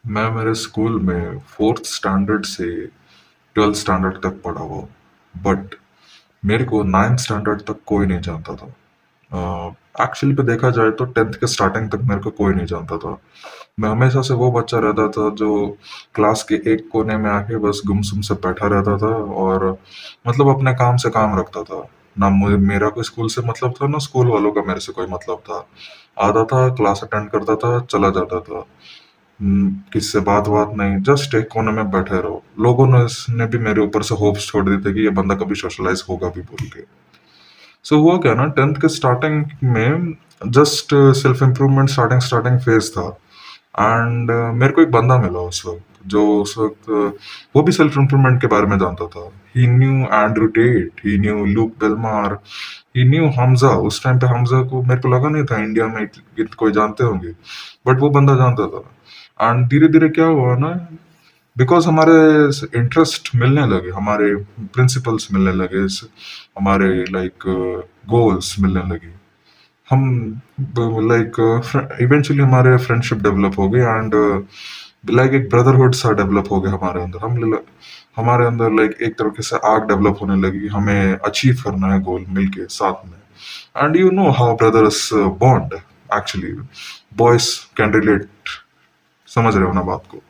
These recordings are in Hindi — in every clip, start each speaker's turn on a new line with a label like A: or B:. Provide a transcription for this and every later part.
A: मैं मेरे स्कूल में फोर्थ स्टैंडर्ड से ट्वेल्थ स्टैंडर्ड तक पढ़ा हुआ, बट मेरे को नाइन्थ स्टैंडर्ड तक कोई नहीं जानता था। एक्चुअली पे देखा जाए तो टेंथ के स्टार्टिंग तक मेरे को कोई नहीं जानता था। मैं हमेशा से वो बच्चा रहता था जो क्लास के एक कोने में आके बस गुमसुम से बैठा रहता था और मतलब अपने काम से काम रखता था। ना मुझे मेरा कोई स्कूल से मतलब था, ना स्कूल वालों का मेरे से कोई मतलब था। आता था, क्लास अटेंड करता था, चला जाता था। किससे बात बात नहीं, जस्ट एक कोने में बैठे रहो। लोगों ने भी मेरे ऊपर से होप्स छोड़ दी थी कि ये बंदा कभी सोशलाइज होगा भी बोल के। सो हुआ क्या ना, टेंथ के स्टार्टिंग में just self improvement starting starting phase था। एंड मेरे को एक बंदा मिला उस वक्त, जो उस वक्त वो भी सेल्फ इम्प्रूवमेंट के बारे में जानता था। ही न्यू एंड्रू टेट, ही न्यू लूक बेलमार, ही न्यू हमजा। उस टाइम पे हमजा को मेरे को लगा नहीं था इंडिया में कोई जानते होंगे, बट वो बंदा जानता था। एंड धीरे धीरे क्या हुआ ना, बिकॉज हमारे इंटरेस्ट मिलने लगे, हमारे प्रिंसिपल्स मिलने लगे, हमारे लाइक गोल्स मिलने लगे। हम लाइक इवेंचुअली हमारे फ्रेंडशिप डेवलप हो गई एंड लाइक एक ब्रदरहुड सा डेवलप हो गया हमारे अंदर। हमारे अंदर लाइक एक तरीके से आग डेवलप होने लगी, हमें अचीव करना है गोल मिलके साथ में। And you know how brothers bond, actually boys can relate. समझ रहे हो ना बात को?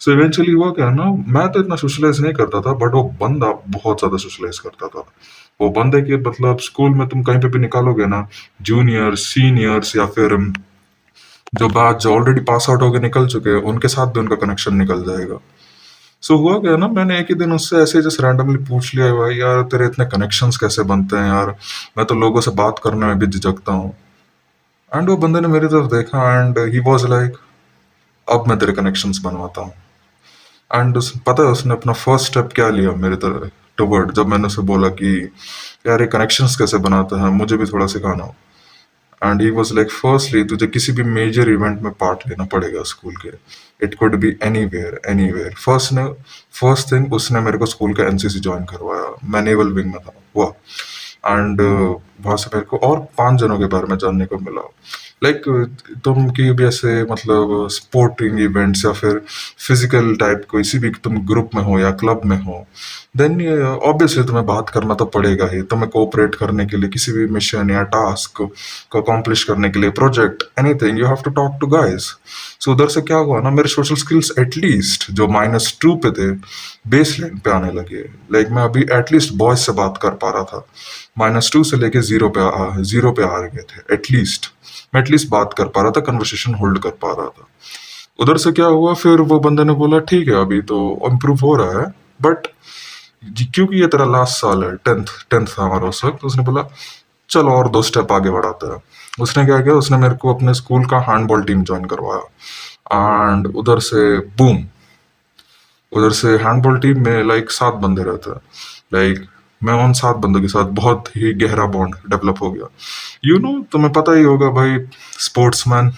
A: सो इवेंचुअली हुआ क्या ना, मैं तो इतना सोशलाइज नहीं करता था, बट वो बंदा बहुत ज्यादा सोशलाइज करता था। वो बंदे के मतलब स्कूल में तुम कहीं पे भी निकालोगे ना, जूनियर्स सीनियर्स या फिर जो बात जो ऑलरेडी पास आउट होके निकल चुके हैं उनके साथ भी उनका कनेक्शन निकल जाएगा। सो हुआ क्या ना, मैंने एक ही दिन उससे ऐसे जस्ट रैंडमली पूछ लिया, भाई यार तेरे इतने कनेक्शंस कैसे बनते हैं यार, मैं तो लोगों से बात करने में भी झिझकता हूँ। एंड वो बंदे ने मेरी तरफ देखा एंड ही वॉज लाइक, अब मैं तेरे कनेक्शंस बनवाता हूँ। एंड पता है उसने अपना फर्स्ट स्टेप क्या लिया मेरे तरह टुवर्ड, जब मैंने उसे बोला कि यार ये कनेक्शंस कैसे बनाते हैं, मुझे भी थोड़ा सिखाना हो। And he was like, firstly तुझे किसी भी मेजर इवेंट में पार्ट लेना पड़ेगा स्कूल के। It could be anywhere anywhere. First thing उसने मेरे को स्कूल का एनसीसी ज्वाइन करवाया। मैं नेवल विंग में था हुआ। एंड वहां से मेरे को और 5 जनों के बारे में जानने को मिला। लाइक तुम की भी ऐसे मतलब स्पोर्टिंग इवेंट्स या फिर फिजिकल टाइप किसी भी तुम ग्रुप में हो या क्लब में हो, देन ऑब्वियसली तुम्हें बात करना तो पड़ेगा ही। तुम्हें कोऑपरेट करने के लिए किसी भी मिशन या टास्क को अकॉम्प्लिश करने के लिए, project anything, you have to talk to guys. So उधर से क्या हुआ ना, मेरे सोशल स्किल्स एटलीस्ट जो -2 पे थे, बेस लाइन पे आने लगे। लाइक मैं अभी एटलीस्ट बॉयज से बात कर पा रहा था। -2 से लेके जीरो पे आ गए थे एटलीस्ट। मैं एटलीस्ट बात कर पा रहा था, कन्वर्सेशन होल्ड कर पा रहा था। उधर से क्या हुआ, फिर वो बंदे ने बोला ठीक है अभी तो इम्प्रूव हो रहा है, बट क्योंकि ये तेरा लास्ट साल है, टेंथ टेंथ था हमारा उस वक्त, तो उसने बोला चलो और 2 स्टेप आगे बढ़ाते हैं। उसने क्या किया, उसने मेरे को अपने स्कूल का हैंडबॉल टीम ज्वाइन करवाया। एंड उधर से बूम, उधर से हैंडबॉल टीम में लाइक 7 बंदे रहते हैं। लाइक मैं उन 7 बंदों के साथ बहुत ही गहरा बॉन्ड डेवलप हो गया। तुम्हें पता ही होगा भाई, स्पोर्ट्समैन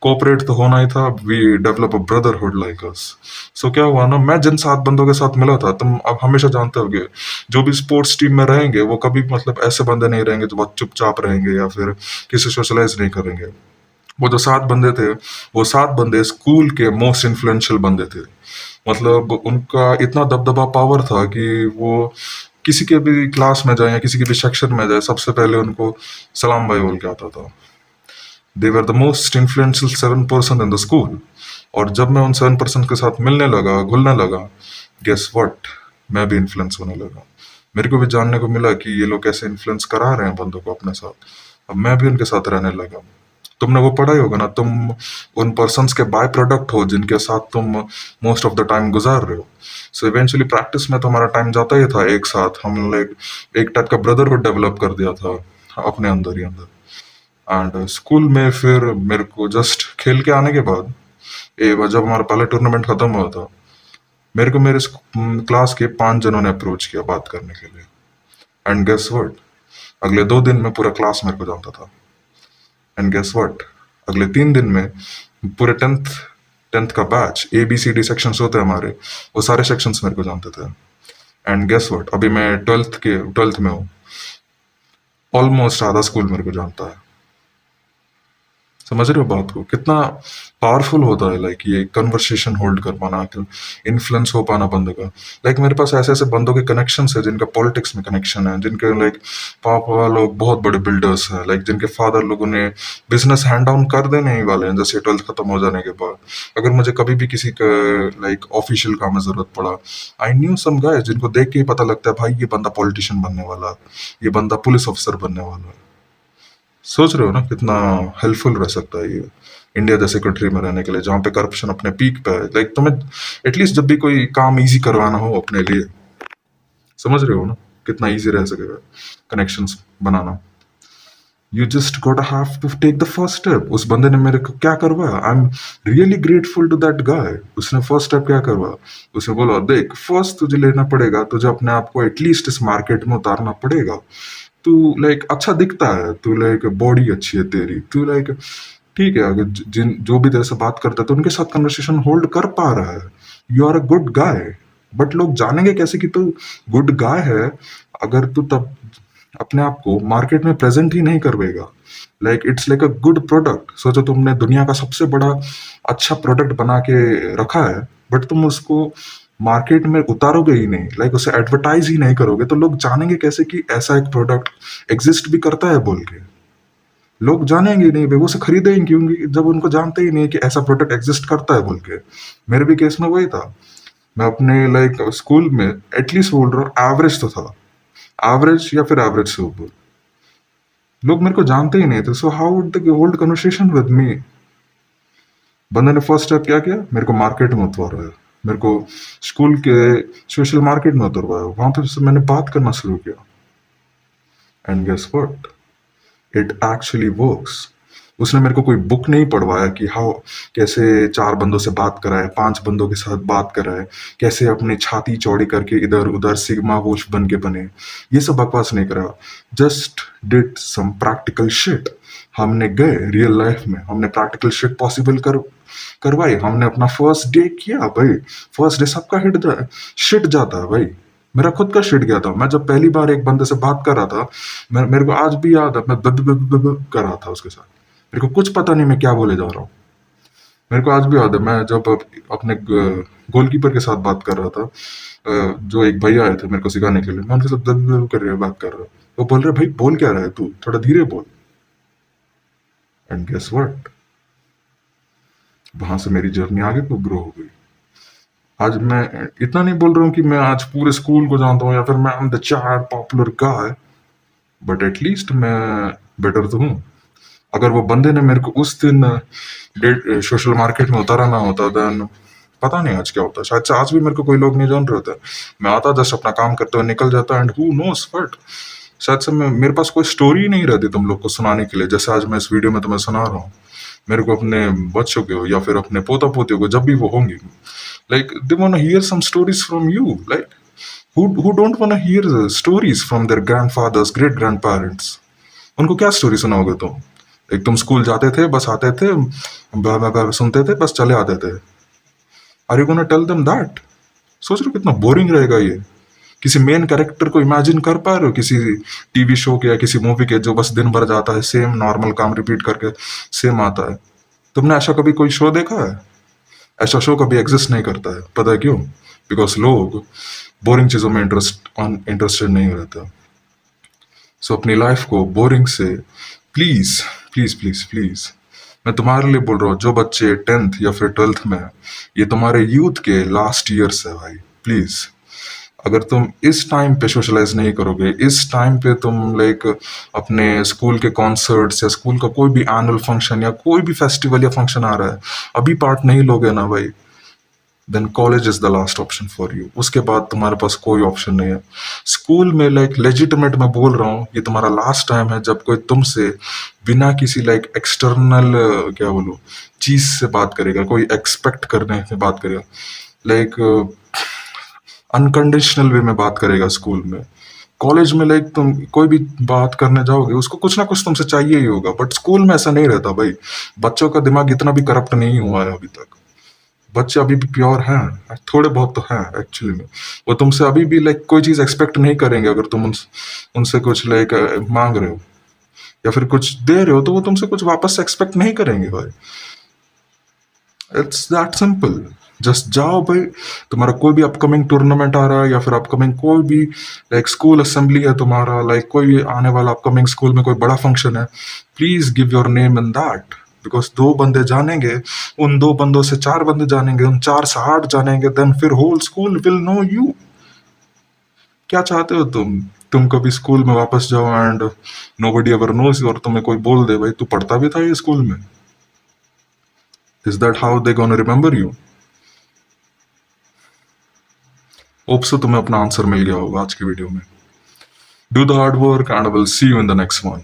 A: कोऑपरेट तो होना ही था। We develop a brotherhood like us. So क्या हुआ ना, मैं जिन 7 बंदों के साथ मिला था, तुम अब हमेशा जानते होगे, जो भी स्पोर्ट्स टीम में रहेंगे वो कभी मतलब ऐसे बंदे नहीं रहेंगे जो बहुत चुपचाप रहेंगे या फिर किसी सोशलाइज नहीं करेंगे। वो जो 7 बंदे थे, वो 7 बंदे स्कूल के मोस्ट इन्फ्लुएंशियल बंदे थे। मतलब उनका इतना दबदबा पावर था कि वो किसी के भी क्लास में जाए या किसी के भी सेक्शन में जाए, सबसे पहले उनको सलाम भाई बोल के आता था। They were the most influential 7 person in the school. और जब मैं उन 7 पर्सन के साथ मिलने लगा, घुलने लगा, गेस व्हाट, मैं भी इन्फ्लुएंस होने लगा। मेरे को भी जानने को मिला कि ये लोग कैसे इन्फ्लुएंस करा रहे हैं बंदों को अपने साथ। अब मैं भी उनके साथ रहने लगा। तुमने वो पढ़ा ही होगा ना, तुम उन पर्सन्स के बाय प्रोडक्ट हो जिनके साथ तुम मोस्ट ऑफ द टाइम गुजार रहे हो। सो इवेंचुअली प्रैक्टिस में तो हमारा टाइम जाता ही था एक साथ। हम लाइक एक टाइप का ब्रदरहुड डेवलप कर दिया था अपने अंदर ही अंदर। एंड स्कूल में फिर मेरे को जस्ट खेल के आने के बाद, जब हमारा पहला टूर्नामेंट खत्म हुआ था, मेरे को मेरे क्लास के 5 जनों ने अप्रोच किया बात करने के लिए। एंड गेस व्हाट, अगले 2 दिन में पूरा क्लास मेरे को जानता था। एंड गेस व्हाट, अगले 3 दिन में पूरे टेंथ टेंथ का बैच, ABCD सेक्शंस होते हैं हमारे, वो सारे सेक्शंस मेरे को जानते थे। एंड गेस व्हाट, अभी मैं ट्वेल्थ में हूँ, ऑलमोस्ट आधा स्कूल मेरे को जानता है। समझ रहे हो बात को? कितना पावरफुल होता है लाइक ये कन्वर्सेशन होल्ड कर पाना, इन्फ्लुएंस हो पाना बंदे का। लाइक मेरे पास ऐसे ऐसे बंदों के कनेक्शन है जिनका पॉलिटिक्स में कनेक्शन है, जिनके लाइक पापा लोग बहुत बड़े बिल्डर्स हैं, लाइक जिनके फादर लोग उन्हें बिजनेस हैंड डाउन कर देने ही वाले हैं जैसे 12th खत्म हो जाने के बाद। अगर मुझे कभी भी किसी का लाइक ऑफिशियल काम में जरूरत पड़ा, आई न्यू सम गाय जिनको देख के ही पता लगता है भाई ये बंदा पॉलिटिशियन बनने वाला है, ये बंदा पुलिस ऑफिसर बनने वाला है। सोच रहे हो ना कितना हेल्पफुल रह सकता है ये इंडिया जैसे कंट्री में रहने के लिए, जहाँ पे करप्शन अपने पीक पे है। लाइक तुम्हें एटलीस्ट जब भी कोई काम इजी करवाना हो अपने लिए, समझ रहे हो ना कितना इजी रह सकेगा कनेक्शंस बनाना। You just got have to take the first step. उस बंदे ने मेरे को क्या करवाया, I am really grateful to that guy. उसने फर्स्ट स्टेप क्या करवाया, उसने बोला देख फर्स्ट तुझे लेना पड़ेगा, तुझे अपने आप को एटलीस्ट इस मार्केट में उतारना पड़ेगा। तू लाइक अच्छा दिखता है, तू लाइक बॉडी अच्छी है तेरी, तू लाइक ठीक है, अगर जिन जो भी तेरे से बात करते हैं तो उनके साथ कन्वर्सेशन होल्ड कर पा रहा है, you are a good guy. But लोग जानेंगे कैसे कि तू गुड गाय है अगर तू तब अपने आप को मार्केट में प्रेजेंट ही नहीं करवेगा। Like it's like a good product. सोचो तुमने दुनिया का सबसे बड़ा अच्छा प्रोडक्ट बना के रखा है, बट तुम उसको मार्केट में उतारोगे ही नहीं, लाइक उसे एडवर्टाइज ही नहीं करोगे, तो लोग जानेंगे कैसे कि ऐसा एक प्रोडक्ट एग्जिस्ट भी करता है बोल के? लोग जानेंगे नहीं भाई, वो उसे खरीदेंगे क्योंकि जब उनको जानते ही नहीं कि ऐसा प्रोडक्ट एग्जिस्ट करता है बोल के। मेरे भी केस में वही था। मैं अपने लाइक स्कूल में एटलीस्ट बोल रहा हूँ एवरेज तो था, एवरेज या फिर एवरेज से ऊपर। लोग मेरे को जानते ही नहीं थे, so how would they hold conversation with me? बंदे ने फर्स्ट स्टेप क्या किया, मेरे को मार्केट में उतरवाया, मेरे को स्कूल के सोशल मार्केट में उतरवाया, वहां पे से मैंने बात करना शुरू किया। And guess what, it actually works. उसने मेरे को कोई बुक नहीं पढ़वाया कि हाउ कैसे 4 बंदों से बात कराए, 5 बंदों के साथ बात कराए, कैसे अपनी छाती चौड़ी करके इधर उधर सिग्मा वोश बन के बने। ये सब बकवास नहीं करा, just did some practical shit. हमने गए रियल लाइफ में, हमने प्रैक्टिकल शिट पॉसिबल करवाई। हमने अपना फर्स्ट डे किया भाई। फर्स्ट डे सबका शिट जाता है भाई। मेरा खुद का शिट गया था। मैं जब पहली बार एक बंदे से बात कर रहा था, मेरे को आज भी याद है, मैं कर रहा था उसके साथ। मेरे को कुछ पता नहीं मैं क्या बोले जा रहा हूँ। मेरे को आज भी याद है, मैं जब अपने गोलकीपर के साथ बात कर रहा था, जो एक भैया आए थे मेरे को सिखाने के लिए, मैं उनके साथ कर रहे बात कर रहा हूँ। वो बोल रहे भाई बोल क्या रहा है तू, थोड़ा धीरे बोल। एंड गेस व्हाट, वहां से मेरी जर्नी आगे को ग्रो हो गई। आज मैं इतना नहीं बोल रहा हूँ कि मैं आज पूरे स्कूल को जानता हूँ या फिर मैं द चार पॉपुलर गाय, बट एटलीस्ट मैं बेटर तो हूँ। अगर वो बंदे ने मेरे को उस दिन सोशल मार्केट में उतारा ना होता, देन पता नहीं आज क्या होता। शायद से आज भी मेरे को कोई लोग नहीं जान रहे होते। मैं आता जस्ट अपना काम करते हुए निकल जाता, एंड हु नोस व्हाट, शायद से मेरे पास कोई स्टोरी नहीं रहती तुम लोग को सुनाने के लिए, जैसे आज मैं इस वीडियो में तुम्हें सुना रहा हूँ। मेरे को अपने बच्चों को या फिर अपने पोता पोतियों को जब भी वो होंगी, like they want to hear some stories from you, like who don't want to hear the stories from their grandfathers, great grandparents? उनको क्या स्टोरी सुनाओगे तुम? एक तुम स्कूल जाते थे, बस आते थे, सुनते थे, बस चले आते थे। Are you gonna tell them that? सोच रहे हो कितना बोरिंग रहेगा ये? किसी मेन कैरेक्टर को इमेजिन कर पा रहे हो किसी टीवी शो के या किसी मूवी के, जो बस दिन भर जाता है, सेम नॉर्मल काम रिपीट करके सेम आता है? तुमने ऐसा कभी कोई शो देखा है? ऐसा शो कभी एग्जिस्ट नहीं करता है। पता है क्यों? बिकॉज लोग बोरिंग चीजों में इंटरेस्टेड नहीं रहता। सो अपनी लाइफ को बोरिंग से प्लीज प्लीज प्लीज प्लीज, मैं तुम्हारे लिए बोल रहा हूँ, जो बच्चे 10th या फिर 12th में है, ये तुम्हारे यूथ के लास्ट ईयर्स है भाई। प्लीज, अगर तुम इस टाइम पे सोशलाइज नहीं करोगे, इस टाइम पे तुम लाइक अपने स्कूल के कॉन्सर्ट्स या स्कूल का कोई भी एनुअल फंक्शन या कोई भी फेस्टिवल या फंक्शन आ रहा है, अभी पार्ट नहीं लोगे ना भाई, then college is the last option for you. उसके बाद तुम्हारे पास कोई ऑप्शन नहीं है। स्कूल में लाइक लेजिटिमेट मैं बोल रहा हूँ, ये तुम्हारा लास्ट टाइम है जब कोई तुमसे बिना किसी लाइक एक्सटर्नल क्या बोलूँ चीज से बात करेगा, कोई एक्सपेक्ट करने से बात करेगा, लाइक अनकंडीशनल वे में बात करेगा स्कूल में। कॉलेज में लाइक तुम कोई भी बात करने जाओगे, उसको कुछ ना कुछ तुमसे चाहिए ही होगा, बट स्कूल में ऐसा नहीं रहता भाई। बच्चों का दिमाग इतना भी करप्ट नहीं हुआ है अभी तक। बच्चे अभी भी प्योर हैं, थोड़े बहुत तो हैं एक्चुअली में। वो तुमसे अभी भी लाइक कोई चीज एक्सपेक्ट नहीं करेंगे अगर तुम उनसे कुछ लाइक मांग रहे हो। या फिर कुछ दे रहे हो तो वो तुमसे कुछ वापस से एक्सपेक्ट नहीं करेंगे भाई। It's that simple. जस्ट जाओ भाई, तुम्हारा कोई भी अपकमिंग टूर्नामेंट आ रहा है या फिर अपकमिंग कोई भी लाइक स्कूल असेंबली है तुम्हारा, लाइक कोई भी आने वाला अपकमिंग स्कूल में कोई बड़ा फंक्शन है, please give your name in that. Because 2 बंदे जानेंगे, उन 2 बंदों से 4 बंदे जानेंगे, उन 4 से 8 जानेंगे, देन फिर whole school will know you. क्या चाहते हो तुम कभी स्कूल में वापस जाओ एंड नोबडी एवर नोस, और तुम्हें कोई बोल दे भाई तू पढ़ता भी था ये स्कूल में? Is that how they gonna remember you? Hope so तुम्हें अपना आंसर मिल गया होगा आज की वीडियो में। Do the hard work and will see you in the next one.